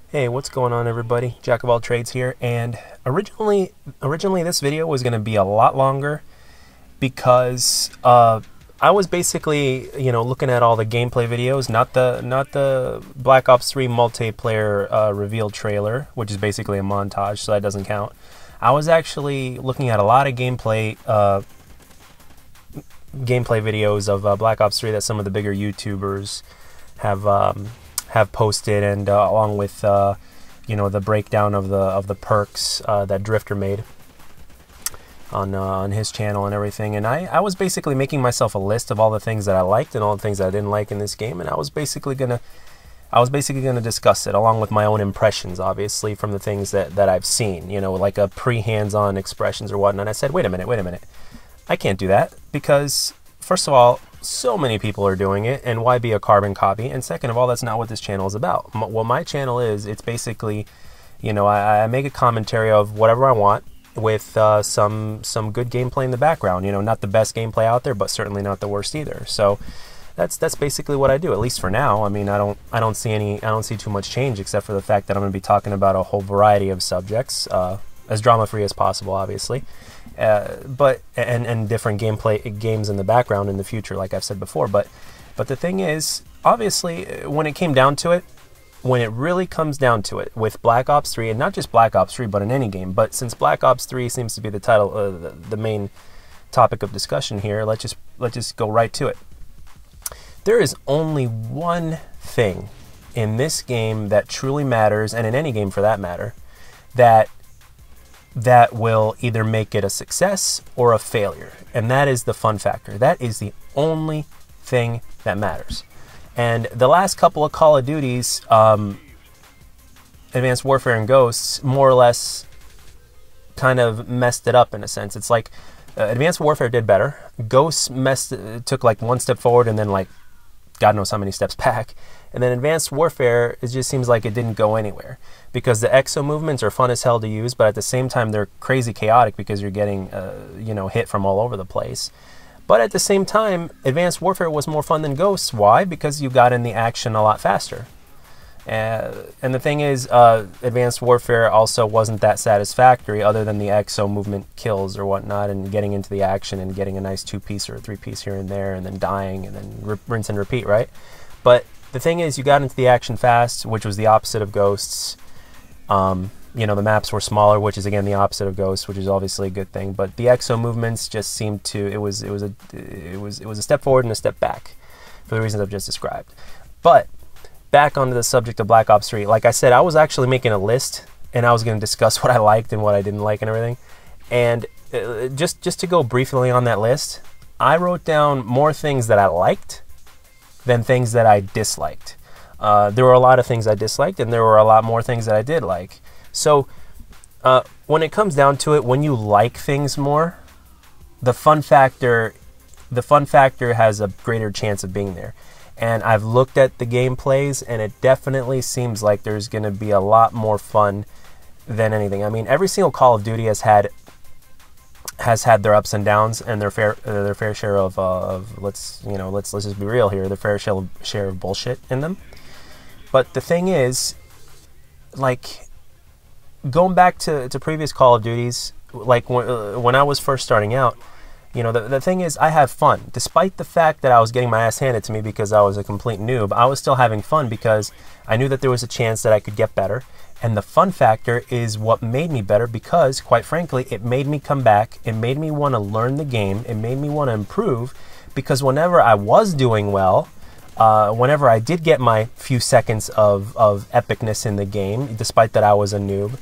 Hey, what's going on, everybody? Jack of all trades here, and originally this video was going to be a lot longer because I was basically, looking at all the gameplay videos, not the Black Ops 3 multiplayer reveal trailer, which is basically a montage, so that doesn't count. I was actually looking at a lot of gameplay videos of Black Ops 3 that some of the bigger YouTubers have posted, and along with the breakdown of the perks that Drifter made on his channel and everything. And I was basically making myself a list of all the things that I liked and all the things that I didn't like in this game, and I was basically gonna discuss it along with my own impressions, obviously, from the things that I've seen, like a pre-hands-on expressions or whatnot. I said, wait a minute, I can't do that because, first of all, so many people are doing it, and why be a carbon copy? And second of all, that's not what this channel is about. What my channel is, it's basically, I make a commentary of whatever I want with some good gameplay in the background. Not the best gameplay out there, but certainly not the worst either. So that's basically what I do, at least for now. I mean, I don't see too much change, except for the fact that I'm going to be talking about a whole variety of subjects, as drama-free as possible, obviously. But different games in the background in the future, like I've said before. But the thing is, obviously, when it really comes down to it, with Black Ops 3, and not just Black Ops 3, but in any game. But since Black Ops 3 seems to be the title, the main topic of discussion here, let's just go right to it. There is only one thing in this game that truly matters, and in any game for that matter, that will either make it a success or a failure, and that is the fun factor. That is the only thing that matters. And the last couple of Call of Duties, Advanced Warfare and Ghosts, more or less kind of messed it up in a sense. It's like Advanced Warfare did better. Ghosts took like one step forward and then like God knows how many steps back. And then Advanced Warfare, it just seems like it didn't go anywhere, because the exo movements are fun as hell to use, but at the same time they're crazy chaotic because you're getting hit from all over the place. But at the same time, Advanced Warfare was more fun than Ghosts. Why? Because you got in the action a lot faster. And the thing is, Advanced Warfare also wasn't that satisfactory, other than the exo movement kills or whatnot, and getting into the action and getting a nice 2-piece or a 3-piece here and there, and then dying, and then rinse and repeat, right? But the thing is, you got into the action fast, which was the opposite of Ghosts. The maps were smaller, which is again the opposite of Ghosts, which is obviously a good thing. But the exo movements just seemed to it was a step forward and a step back, for the reasons I've just described. But back onto the subject of Black Ops 3. Like I said, I was actually making a list, and I was going to discuss what I liked and what I didn't like and everything. And just to go briefly on that list, I wrote down more things that I liked than things that I disliked. There were a lot of things I disliked, and there were a lot more things that I did like. So when it comes down to it, when you like things more, the fun factor has a greater chance of being there. And I've looked at the gameplays, and it definitely seems like there's going to be a lot more fun than anything. I mean, every single Call of Duty has had their ups and downs, and their fair share of let's just be real here, their fair share of bullshit in them. But the thing is, like, going back to previous Call of Duties, like when I was first starting out, the thing is, I have fun. Despite the fact that I was getting my ass handed to me because I was a complete noob, I was still having fun because I knew that there was a chance that I could get better. And the fun factor is what made me better, because, quite frankly, it made me come back. It made me want to learn the game. It made me want to improve, because whenever I was doing well, whenever I did get my few seconds of epicness in the game, despite that I was a noob,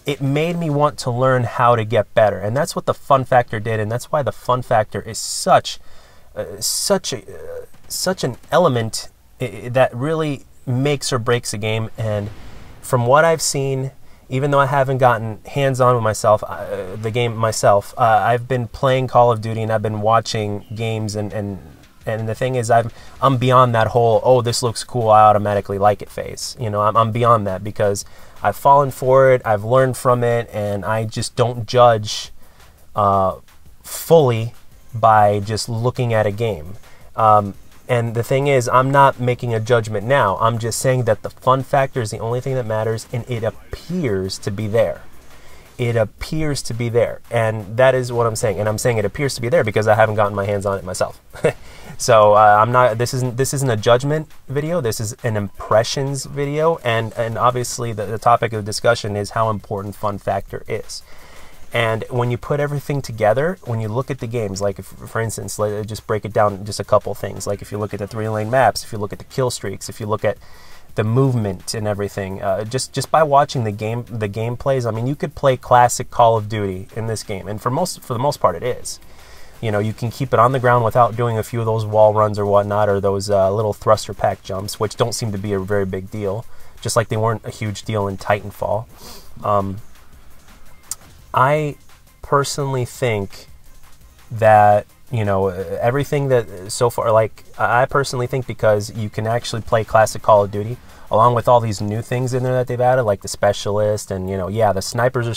it made me want to learn how to get better. And that's what the fun factor did, and that's why the fun factor is such an element that really makes or breaks a game. And from what I've seen, even though I haven't gotten hands-on with the game myself, I've been playing Call of Duty, and I've been watching games, and the thing is, I'm beyond that whole, oh, this looks cool, I automatically like it phase. I'm beyond that, because I've fallen for it, I've learned from it, and I just don't judge fully by just looking at a game. And And the thing is, I'm not making a judgment now. I'm just saying that the fun factor is the only thing that matters, and it appears to be there. It appears to be there, and that is what I'm saying. And I'm saying it appears to be there because I haven't gotten my hands on it myself. So I'm not. This isn't a judgment video. This is an impressions video, and obviously the topic of discussion is how important fun factor is. And when you put everything together, when you look at the games, like if, for instance, just break it down just a couple things. Like if you look at the 3-lane maps, if you look at the kill streaks, if you look at the movement and everything, just by watching the gameplays, I mean, you could play classic Call of Duty in this game, and for the most part, it is. You know, you can keep it on the ground without doing a few of those wall runs or whatnot, or those little thruster pack jumps, which don't seem to be a very big deal, just like they weren't a huge deal in Titanfall. I personally think that, you know, everything that so far, like, I personally think because you can actually play classic Call of Duty along with all these new things in there that they've added, like the specialist, and, you know, yeah, the snipers are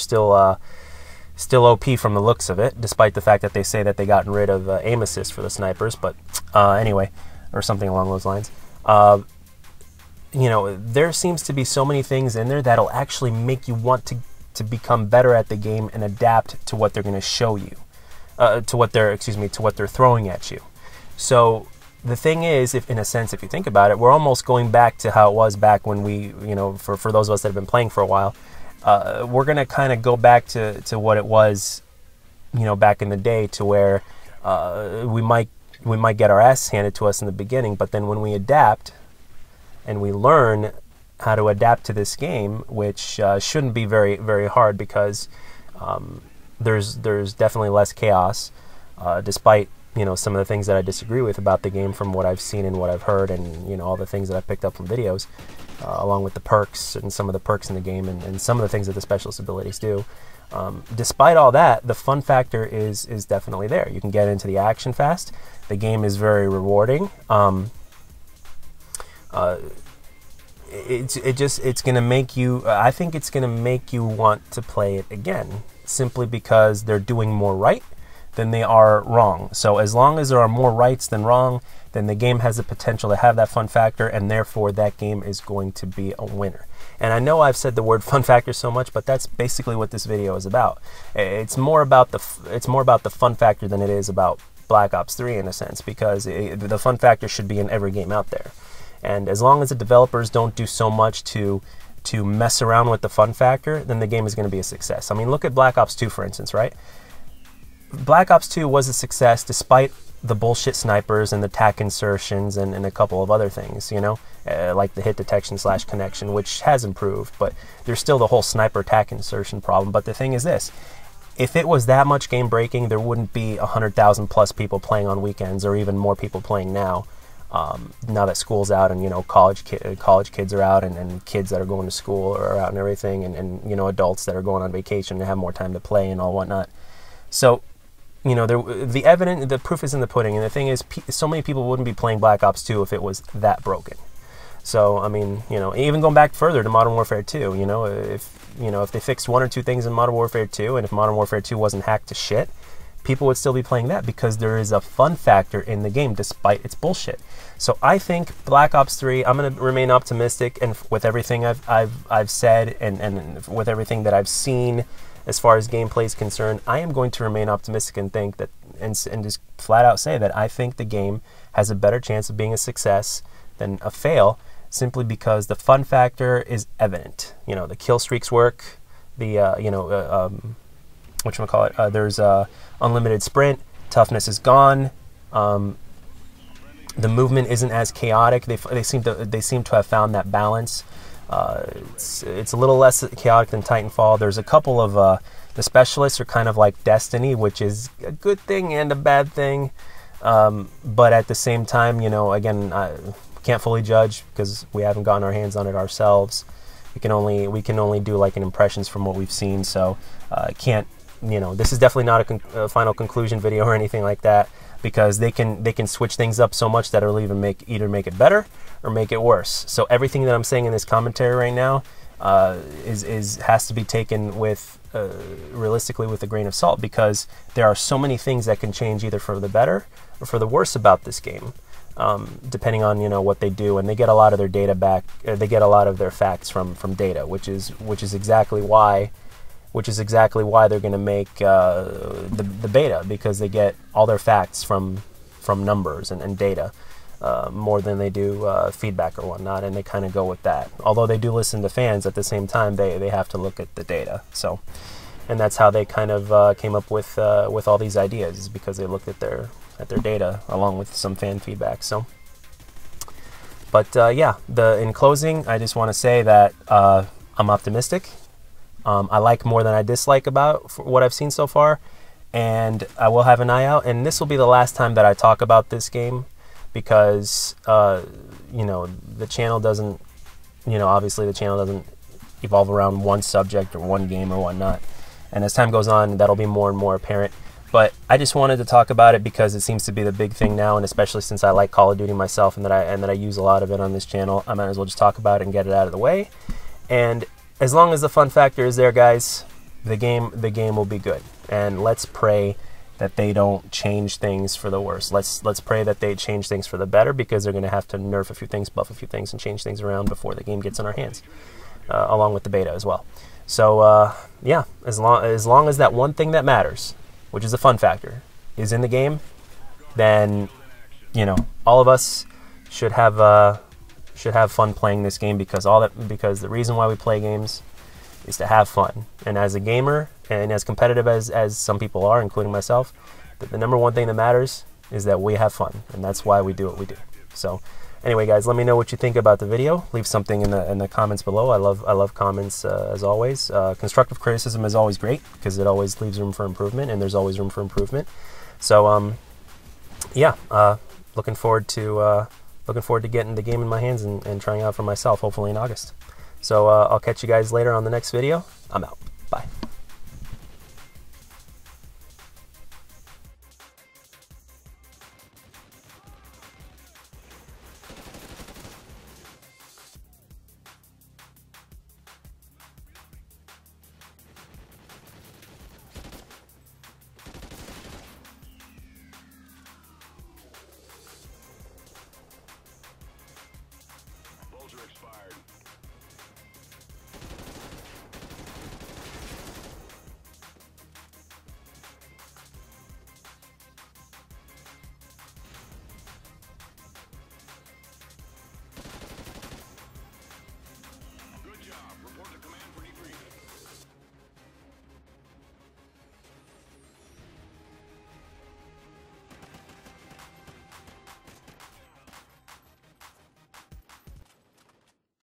still OP from the looks of it, despite the fact that they say that they gotten rid of aim assist for the snipers, but anyway, or something along those lines. You know, there seems to be so many things in there that'll actually make you want to become better at the game and adapt to what they're going to show you, to what they're throwing at you. So the thing is, if in a sense, if you think about it, we're almost going back to how it was back when we, you know, for those of us that have been playing for a while, we're going to kind of go back to what it was, you know, back in the day, to where we might get our ass handed to us in the beginning, but then when we adapt and we learn how to adapt to this game, which shouldn't be very, very hard, because there's definitely less chaos, despite, you know, some of the things that I disagree with about the game from what I've seen and what I've heard, and, you know, all the things that I've picked up from videos, along with the perks and some of the perks in the game, and some of the things that the specialist abilities do. Despite all that, the fun factor is definitely there. You can get into the action fast. The game is very rewarding. It's gonna make you, I think it's gonna make you want to play it again, simply because they're doing more right than they are wrong. So as long as there are more rights than wrong, then the game has the potential to have that fun factor, and therefore that game is going to be a winner. And I know I've said the word fun factor so much, but that's basically what this video is about. It's more about the fun factor than it is about Black Ops 3 in a sense, because the fun factor should be in every game out there. And as long as the developers don't do so much to mess around with the fun factor, then the game is going to be a success. I mean, look at Black Ops 2, for instance, right? Black Ops 2 was a success despite the bullshit snipers and the tack insertions and a couple of other things, you know, like the hit detection / connection, which has improved, but there's still the whole sniper tack insertion problem. But the thing is this: if it was that much game breaking, there wouldn't be 100,000 plus people playing on weekends, or even more people playing now. Now that school's out, and, you know, college kids are out, and kids that are going to school are out and everything, and you know, adults that are going on vacation and have more time to play and all whatnot. So, you know, the proof is in the pudding, and the thing is, so many people wouldn't be playing Black Ops 2 if it was that broken. So, I mean, you know, even going back further to Modern Warfare 2, you know, if they fixed 1 or 2 things in Modern Warfare 2, and if Modern Warfare 2 wasn't hacked to shit, people would still be playing that, because there is a fun factor in the game despite its bullshit. So I think Black Ops 3, I'm going to remain optimistic, and with everything I've said, and with everything that I've seen as far as gameplay is concerned, I am going to remain optimistic and think that, and just flat out say that I think the game has a better chance of being a success than a fail, simply because the fun factor is evident. You know, the kill streaks work, the you know, whatchamacallit, there's unlimited sprint, toughness is gone, the movement isn't as chaotic. They seem to have found that balance. It's a little less chaotic than Titanfall. There's a couple of the specialists are kind of like Destiny, which is a good thing and a bad thing. But at the same time, you know, again, I can't fully judge because we haven't gotten our hands on it ourselves. We can only do like an impressions from what we've seen. So can't, you know, this is definitely not a final conclusion video or anything like that, because they can switch things up so much that it'll either make it better or make it worse. So everything that I'm saying in this commentary right now has to be taken with realistically with a grain of salt, because there are so many things that can change either for the better or for the worse about this game. depending on what they do, and they get a lot of their data back. They get a lot of their facts from data, which is exactly why they're going to make the beta, because they get all their facts from numbers and data more than they do feedback or whatnot, and they kind of go with that. Although they do listen to fans, at the same time they have to look at the data. So, and that's how they kind of came up with all these ideas, is because they looked at their data along with some fan feedback. So, but yeah, in closing, I just want to say that I'm optimistic. I like more than I dislike about what I've seen so far, and I will have an eye out. And this will be the last time that I talk about this game, because the channel doesn't, obviously the channel doesn't evolve around one subject or one game or whatnot. And as time goes on, that'll be more and more apparent. But I just wanted to talk about it because it seems to be the big thing now, and especially since I like Call of Duty myself, and that I use a lot of it on this channel, I might as well just talk about it and get it out of the way. And as long as the fun factor is there, guys, the game will be good. And let's pray that they don't change things for the worse. Let's pray that they change things for the better, because they're going to have to nerf a few things, buff a few things, and change things around before the game gets in our hands, along with the beta as well. So yeah, as long as that one thing that matters, which is the fun factor, is in the game, then all of us should have fun playing this game, because the reason why we play games is to have fun. And as a gamer, and as competitive as some people are, including myself, the number one thing that matters is that we have fun, and that's why we do what we do. So anyway, guys, let me know what you think about the video. Leave something in the comments below. I love comments as always. Constructive criticism is always great, because it always leaves room for improvement, and there's always room for improvement. So yeah, looking forward to getting the game in my hands and trying out for myself, hopefully in August. So I'll catch you guys later on the next video. I'm out.